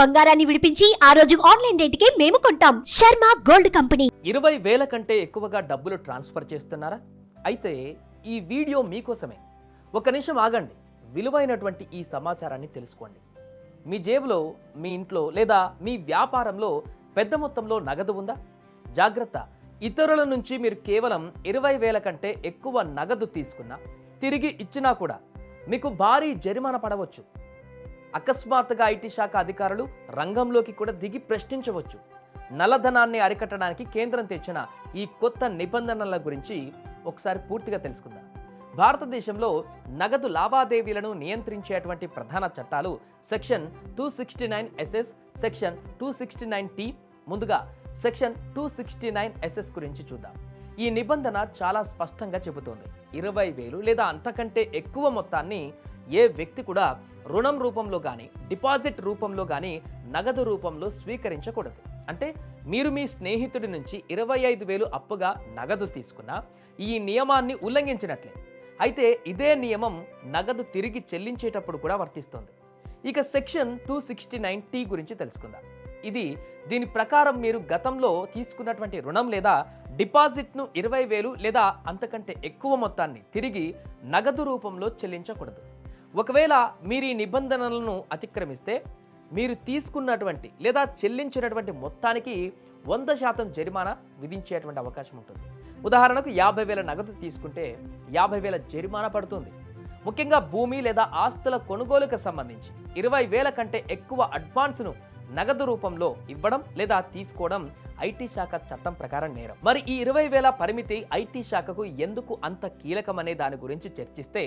బంగారాన్ని విడిపించి ఆ రోజు ఆన్లైన్ రేటుకే మేము కొంటాం. Sharma gold company. 20,000 కంటే ఎక్కువగా డబ్బులు ట్రాన్స్ఫర్ చేస్తున్నారా? అయితే ఈ వీడియో మీకోసమే. ఒక నిమిషం ఆగండి, విలువైనటువంటి ఈ సమాచారాన్ని తెలుసుకోండి. మీ జేబులో, మీ ఇంట్లో లేదా మీ వ్యాపారంలో పెద్ద మొత్తంలో నగదు ఉందా? జాగ్రత్త, ఇతరుల నుంచి మీరు కేవలం 20,000 కంటే ఎక్కువ నగదు తీసుకున్నా, తిరిగి ఇచ్చినా కూడా మీకు భారీ జరిమానా పడవచ్చు. అకస్మాత్తుగా ఐటీ శాఖ అధికారులు రంగంలోకి కూడా దిగి ప్రశ్నించవచ్చు. నల్లధనాన్ని అరికట్టడానికి కేంద్రం తెచ్చిన ఈ కొత్త నిబంధనల గురించి ఒకసారి పూర్తిగా తెలుసుకుందాం. భారతదేశంలో నగదు లావాదేవీలను నియంత్రించేటువంటి ప్రధాన చట్టాలు సెక్షన్ 269SS, సెక్షన్ 269T. ముందుగా సెక్షన్ 269SS గురించి చూద్దాం. ఈ నిబంధన చాలా స్పష్టంగా చెబుతోంది, 20,000 లేదా అంతకంటే ఎక్కువ మొత్తాన్ని ఏ వ్యక్తి కూడా రుణం రూపంలో కానీ, డిపాజిట్ రూపంలో కానీ, నగదు రూపంలో స్వీకరించకూడదు. అంటే మీరు మీ స్నేహితుడి నుంచి 25,000 అప్పుగా నగదు తీసుకున్నా ఈ నియమాన్ని ఉల్లంఘించినట్లే. అయితే ఇదే నియమం నగదు తిరిగి చెల్లించేటప్పుడు కూడా వర్తిస్తుంది. ఇక సెక్షన్ 269T గురించి తెలుసుకుందాం. దీని ప్రకారం మీరు గతంలో తీసుకున్నటువంటి రుణం లేదా డిపాజిట్ను 20,000 లేదా అంతకంటే ఎక్కువ మొత్తాన్ని తిరిగి నగదు రూపంలో చెల్లించకూడదు. ఒకవేళ మీరు ఈ నిబంధనలను అతిక్రమిస్తే మీరు తీసుకున్నటువంటి లేదా చెల్లించినటువంటి మొత్తానికి 100% జరిమానా విధించేటువంటి అవకాశం ఉంటుంది. ఉదాహరణకు 50,000 నగదు తీసుకుంటే 50,000 జరిమానా పడుతుంది. ముఖ్యంగా భూమి లేదా ఆస్తుల కొనుగోలుకు సంబంధించి 20,000 కంటే ఎక్కువ అడ్వాన్స్ను నగదు రూపంలో ఇవ్వడం లేదా తీసుకోవడం ఐటీ శాఖ చట్టం ప్రకారం నేరం. మరి ఈ 20,000 పరిమితి ఐటీ శాఖకు ఎందుకు అంత కీలకమనే దాని గురించి చర్చిస్తే,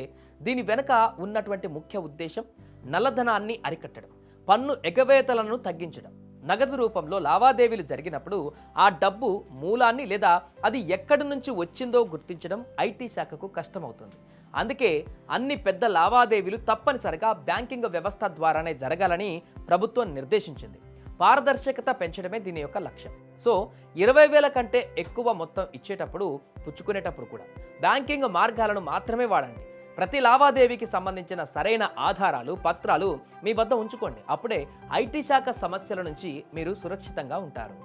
దీని వెనుక ఉన్నటువంటి ముఖ్య ఉద్దేశం నల్లధనాన్ని అరికట్టడం, పన్ను ఎగవేతలను తగ్గించడం. నగదు రూపంలో లావాదేవీలు జరిగినప్పుడు ఆ డబ్బు మూలాన్ని లేదా అది ఎక్కడి నుంచి వచ్చిందో గుర్తించడం ఐటీ శాఖకు కష్టమవుతుంది. అందుకే అన్ని పెద్ద లావాదేవీలు తప్పనిసరిగా బ్యాంకింగ్ వ్యవస్థ ద్వారానే జరగాలని ప్రభుత్వం నిర్దేశించింది. పారదర్శకత పెంచడమే దీని యొక్క లక్ష్యం. సో 20,000 కంటే ఎక్కువ మొత్తం ఇచ్చేటప్పుడు, పుచ్చుకునేటప్పుడు కూడా బ్యాంకింగ్ మార్గాలను మాత్రమే వాడండి. ప్రతి లావాదేవీకి సంబంధించిన సరైన ఆధారాలు, పత్రాలు మీ వద్ద ఉంచుకోండి. అప్పుడే ఐటీ శాఖ సమస్యల నుంచి మీరు సురక్షితంగా ఉంటారు.